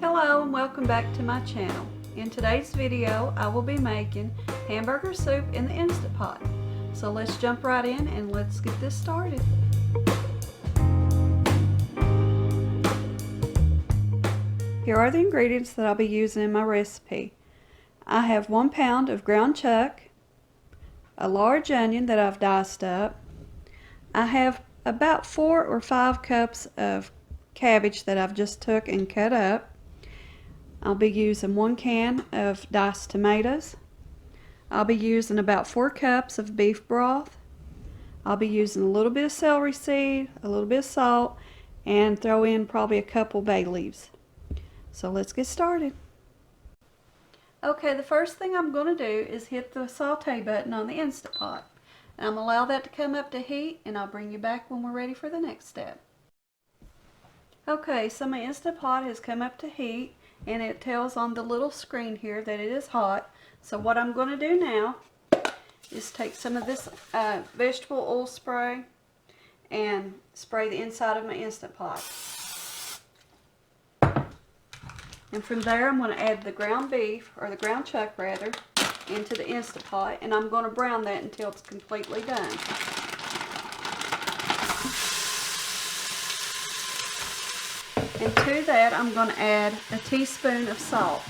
Hello and welcome back to my channel. In today's video I will be making hamburger soup in the Instant Pot. So let's jump right in and let's get this started. Here are the ingredients that I'll be using in my recipe. I have 1 pound of ground chuck, a large onion that I've diced up. I have about 4 or 5 cups of cabbage that I've just took and cut up. I'll be using 1 can of diced tomatoes. I'll be using about 4 cups of beef broth. I'll be using a little bit of celery seed, a little bit of salt, and throw in probably a couple bay leaves. So let's get started. Okay, the first thing I'm going to do is hit the saute button on the Instant Pot. And I'm going to allow that to come up to heat, and I'll bring you back when we're ready for the next step. Okay, so my Instant Pot has come up to heat, and it tells on the little screen here that it is hot. So what I'm going to do now is take some of this vegetable oil spray and spray the inside of my Instant Pot. And from there I'm going to add the ground beef, or the ground chuck rather, into the Instant Pot, and I'm going to brown that until it's completely done. And to that I'm going to add a teaspoon of salt.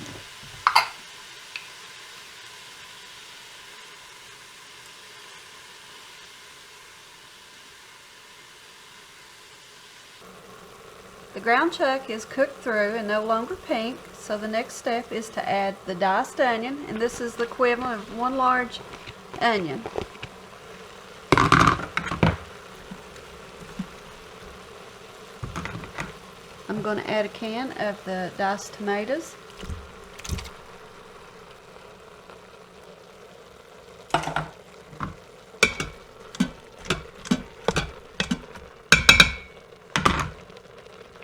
The ground chuck is cooked through and no longer pink, so the next step is to add the diced onion, and this is the equivalent of 1 large onion. I'm going to add a can of the diced tomatoes.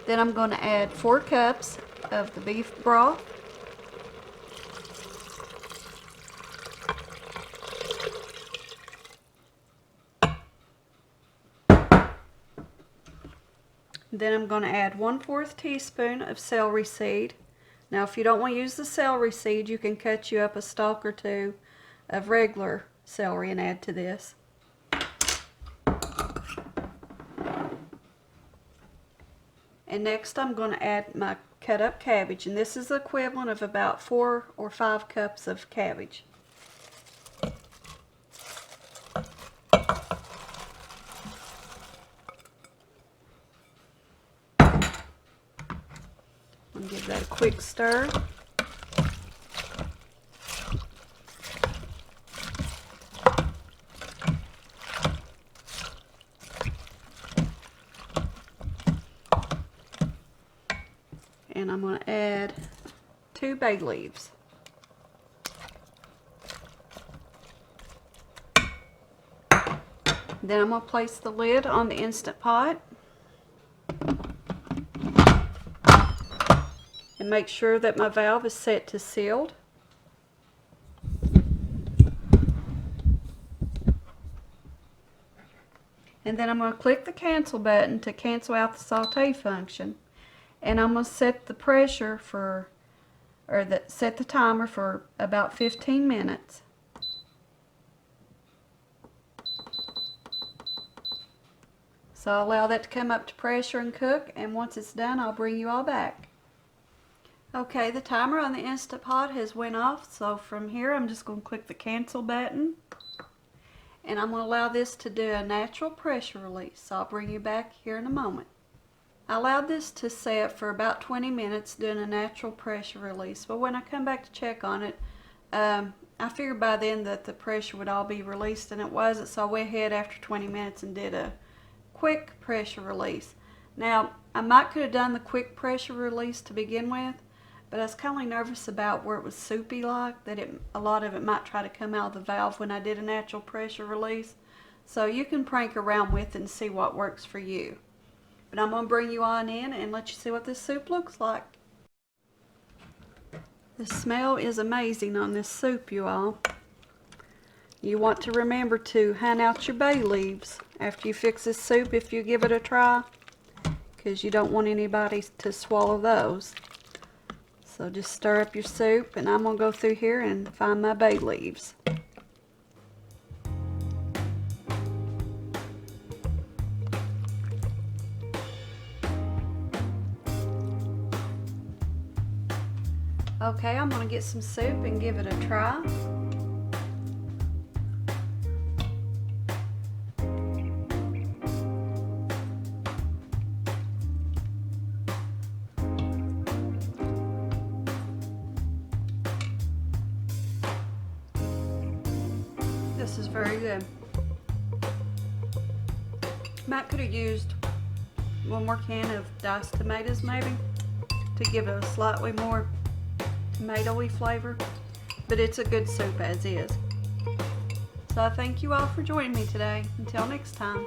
Then I'm going to add 4 cups of the beef broth. Then I'm going to add 1/4 teaspoon of celery seed. Now if you don't want to use the celery seed, you can cut you up a stalk or 2 of regular celery and add to this. And next I'm going to add my cut up cabbage, and this is the equivalent of about 4 or 5 cups of cabbage. And give that a quick stir. And I'm going to add 2 bay leaves. Then I'm going to place the lid on the Instant Pot and make sure that my valve is set to sealed. And then I'm going to click the cancel button to cancel out the saute function. And I'm going to set the pressure for, set the timer for about 15 minutes. So I'll allow that to come up to pressure and cook, and once it's done I'll bring you all back. Okay, the timer on the Instant Pot has went off, so from here I'm just going to click the cancel button, and I'm going to allow this to do a natural pressure release. So I'll bring you back here in a moment. I allowed this to set for about 20 minutes doing a natural pressure release, but when I come back to check on it, I figured by then that the pressure would all be released, and it wasn't, so I went ahead after 20 minutes and did a quick pressure release. Now I might could have done the quick pressure release to begin with, but I was kind of nervous about where it was soupy like, that a lot of it might try to come out of the valve when I did a natural pressure release. So you can prank around with it and see what works for you. But I'm going to bring you on in and let you see what this soup looks like. The smell is amazing on this soup, you all. You want to remember to hand out your bay leaves after you fix this soup if you give it a try, because you don't want anybody to swallow those. So just stir up your soup, and I'm going to go through here and find my bay leaves. Okay, I'm going to get some soup and give it a try. This is very good. Matt could have used one more can of diced tomatoes maybe to give it a slightly more tomatoey flavor, but it's a good soup as is. So I thank you all for joining me today. Until next time.